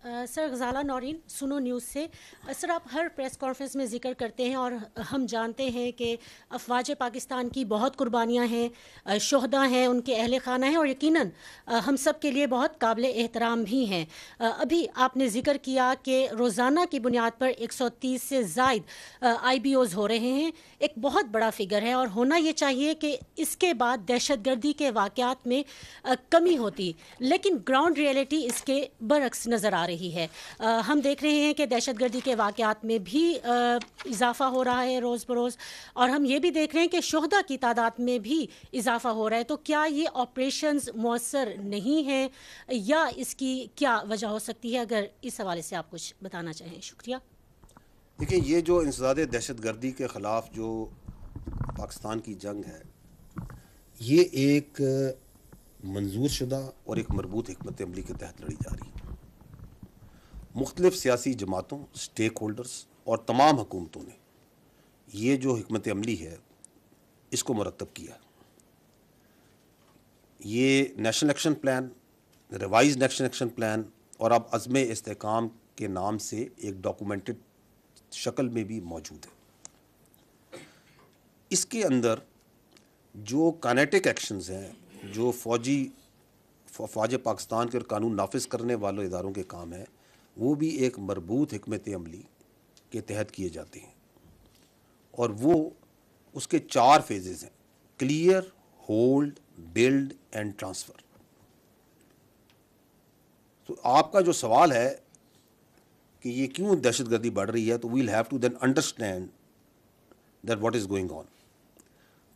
سر غزالہ نورین سنو نیوز سے۔ سر آپ ہر پریس کانفرنس میں ذکر کرتے ہیں اور ہم جانتے ہیں کہ افواج پاکستان کی بہت قربانیاں ہیں، شہداء ہیں، ان کے اہل خانہ ہیں، اور یقیناً ہم سب کے لیے بہت قابل احترام بھی ہیں۔ ابھی آپ نے ذکر کیا کہ روزانہ کی بنیاد پر 130 سے زائد آئی بی اوز ہو رہے ہیں، ایک بہت بڑا فگر ہے، اور ہونا یہ چاہیے کہ اس کے بعد دہشت گردی کے واقعات میں کمی ہوتی، لیکن گراؤنڈ ریئلٹی اس کے برعکس نظر آ رہی ہے۔ ہم دیکھ رہے ہیں کہ دہشت گردی کے واقعات میں بھی اضافہ ہو رہا ہے روز بروز، اور ہم یہ بھی دیکھ رہے ہیں کہ شہداء کی تعداد میں بھی اضافہ ہو رہا ہے۔ تو کیا یہ آپریشنز مؤثر نہیں ہیں، یا اس کی کیا وجہ ہو سکتی ہے؟ اگر اس حوالے سے آپ کچھ بتانا چاہیں، شکریہ۔ دیکھیں، یہ جو انسداد دہشت گردی کے خلاف جو پاکستان کی جنگ ہے، یہ ایک منظور شدہ اور ایک مربوط حکمت عملی کے تحت لڑی جا رہی ہے۔ مختلف سیاسی جماعتوں، سٹیک ہولڈرز اور تمام حکومتوں نے یہ جو حکمت عملی ہے اس کو مرتب کیا۔ یہ national action plan, revise national action plan, اور اب عزم استحکام کے نام سے ایک ڈاکومنٹڈ شکل میں بھی موجود ہے۔ اس کے اندر جو کائنیٹک ایکشنز ہیں، جو فوج پاکستان کے اور قانون نافذ کرنے والوں اداروں کے کام ہیں، وہ بھی ایک مربوط حکمت عملی کے تحت کیے جاتے ہیں، اور وہ اس کے 4 فیزز ہیں: clear, hold, build and transfer. تو آپ کا جو سوال ہے کہ یہ کیوں دہشت گردی بڑھ رہی ہے، تو we'll have to then understand that what is going on.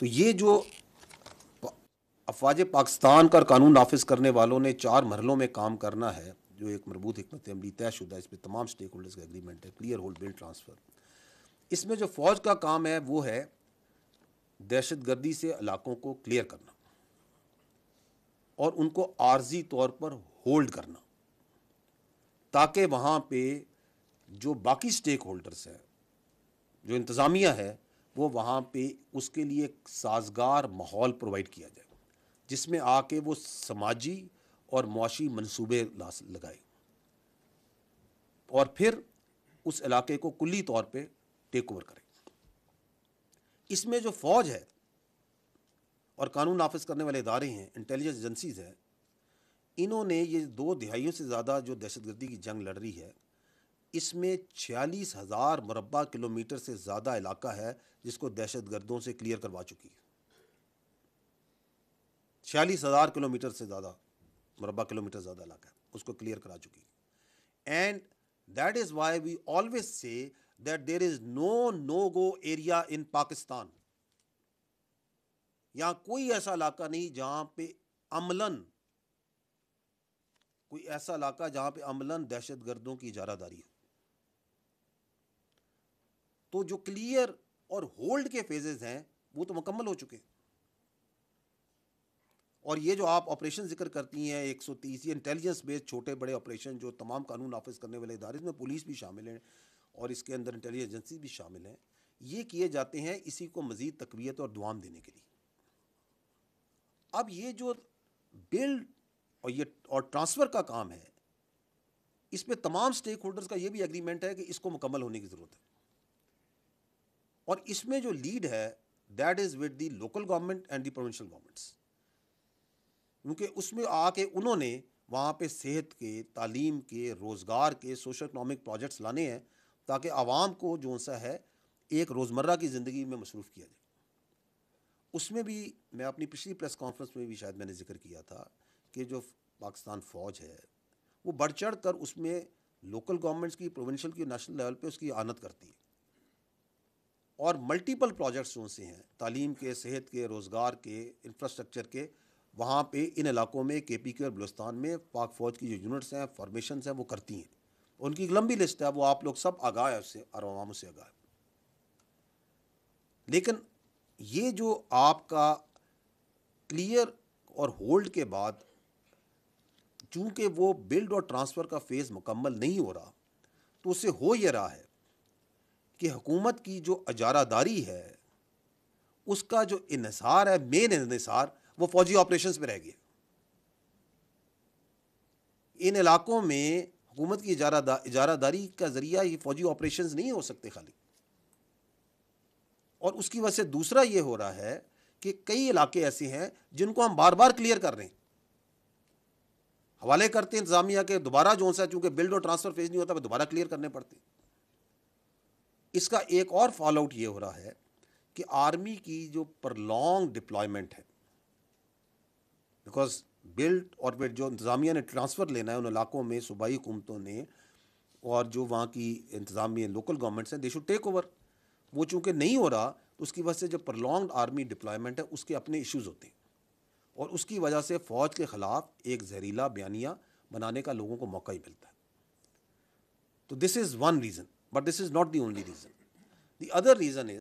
تو یہ جو افواج پاکستان کا قانون نافذ کرنے والوں نے 4 مرحلوں میں کام کرنا ہے، جو ایک مربوط حکمت عملی طے شدہ، اس پہ تمام سٹیک ہولڈرز کا ایگریمنٹ ہے، کلیئر، ہولڈ، بلڈ، ٹرانسفر۔ اس میں جو فوج کا کام ہے وہ ہے دہشت گردی سے علاقوں کو کلیئر کرنا اور ان کو عارضی طور پر ہولڈ کرنا، تاکہ وہاں پہ جو باقی سٹیک ہولڈرز ہیں، جو انتظامیہ ہے، وہ وہاں پہ اس کے لیے ایک سازگار ماحول پرووائڈ کیا جائے، جس میں آ کے وہ سماجی اور معاشی منصوبے لگائے، اور پھر اس علاقے کو کلی طور پہ ٹیک اوور کرے۔ اس میں جو فوج ہے اور قانون نافذ کرنے والے ادارے ہیں، انٹیلیجنس ایجنسیز ہیں، انہوں نے یہ 2 دہائیوں سے زیادہ جو دہشت گردی کی جنگ لڑ رہی ہے، اس میں 46,000 مربع کلومیٹر سے زیادہ علاقہ ہے جس کو دہشت گردوں سے کلیئر کروا چکی ہے۔ 46,000 کلومیٹر سے زیادہ مربع کلومیٹر زیادہ علاقہ ہے، اس کو کلیئر کرا چکی ہے۔ And that is why we always say that there is no go area in Pakistan. یہاں کوئی ایسا علاقہ نہیں جہاں پہ عملاً دہشت گردوں کی اجارہ داری ہو۔ تو جو کلیئر اور ہولڈ کے فیزز ہیں وہ تو مکمل ہو چکے، اور یہ جو آپ آپریشن ذکر کرتی ہیں 130، یہ انٹیلیجنس بیس چھوٹے بڑے آپریشن جو تمام قانون نافذ کرنے والے ادارے، اس میں پولیس بھی شامل ہیں اور اس کے اندر انٹیلیجنس ایجنسی بھی شامل ہیں، یہ کیے جاتے ہیں اسی کو مزید تقویت اور دوام دینے کے لیے۔ اب یہ جو بلڈ اور ٹرانسفر کا کام ہے، اس پہ تمام سٹیک ہولڈرز کا یہ بھی ایگریمنٹ ہے کہ اس کو مکمل ہونے کی ضرورت ہے، اور اس میں جو لیڈ ہے that is with the local government and the provincial governments, کیونکہ اس میں آ کے انہوں نے وہاں پہ صحت کے، تعلیم کے، روزگار کے، سوشل اکنامک پروجیکٹس لانے ہیں، تاکہ عوام کو جو سا ہے ایک روزمرہ کی زندگی میں مصروف کیا جائے۔ اس میں بھی میں اپنی پچھلی پریس کانفرنس میں بھی شاید میں نے ذکر کیا تھا کہ جو پاکستان فوج ہے وہ بڑھ چڑھ کر اس میں لوکل گورنمنٹس کی، پروونشل کی، نیشنل لیول پہ اس کی اعانت کرتی ہے، اور ملٹیپل پروجیکٹس جو سے ہیں، تعلیم کے، صحت کے، روزگار کے، انفراسٹرکچر کے، وہاں پہ ان علاقوں میں کے پی کے اور بلوچستان میں پاک فوج کی جو یونٹس ہیں، فارمیشنز ہیں، وہ کرتی ہیں۔ ان کی ایک لمبی لسٹ ہے، وہ آپ لوگ سب آگاہ ہے اس سے اور عوام سے آگاہ ہے۔ لیکن یہ جو آپ کا کلیئر اور ہولڈ کے بعد چونکہ وہ بلڈ اور ٹرانسفر کا فیز مکمل نہیں ہو رہا، تو اس سے ہو یہ رہا ہے کہ حکومت کی جو اجارہ داری ہے اس کا جو انحصار ہے، مین انحصار، وہ فوجی آپریشنز پہ رہ گیا۔ ان علاقوں میں حکومت کی اجارہ داری کا ذریعہ یہ فوجی آپریشنز نہیں ہو سکتے خالی. اور اس کی وجہ سے دوسرا یہ ہو رہا ہے کہ کئی علاقے ایسے ہیں جن کو ہم بار بار کلیئر کر رہے ہیں, حوالے کرتے ہیں انتظامیہ کے, دوبارہ جو سا چونکہ بلڈ اور ٹرانسفر فیز نہیں ہوتا وہ دوبارہ کلیئر کرنے پڑتے ہیں. اس کا ایک اور فال آؤٹ یہ ہو رہا ہے کہ آرمی کی جو پرلونگ ڈپلائمنٹ ہے, بیکاز بلڈ اور پھر جو انتظامیہ نے ٹرانسفر لینا ہے ان علاقوں میں صوبائی حکومتوں نے اور جو وہاں کی انتظامیہ لوکل گورنمنٹس ہیں, دے شوڈ ٹیک اوور. وہ چونکہ نہیں ہو رہا تو اس کی وجہ سے جو پرلونگڈ آرمی ڈپلائمنٹ ہے اس کے اپنے ایشوز ہوتے ہیں, اور اس کی وجہ سے فوج کے خلاف ایک زہریلا بیانیہ بنانے کا لوگوں کو موقع ہی ملتا ہے. تو this is one reason, but this is not the only reason. The other reason is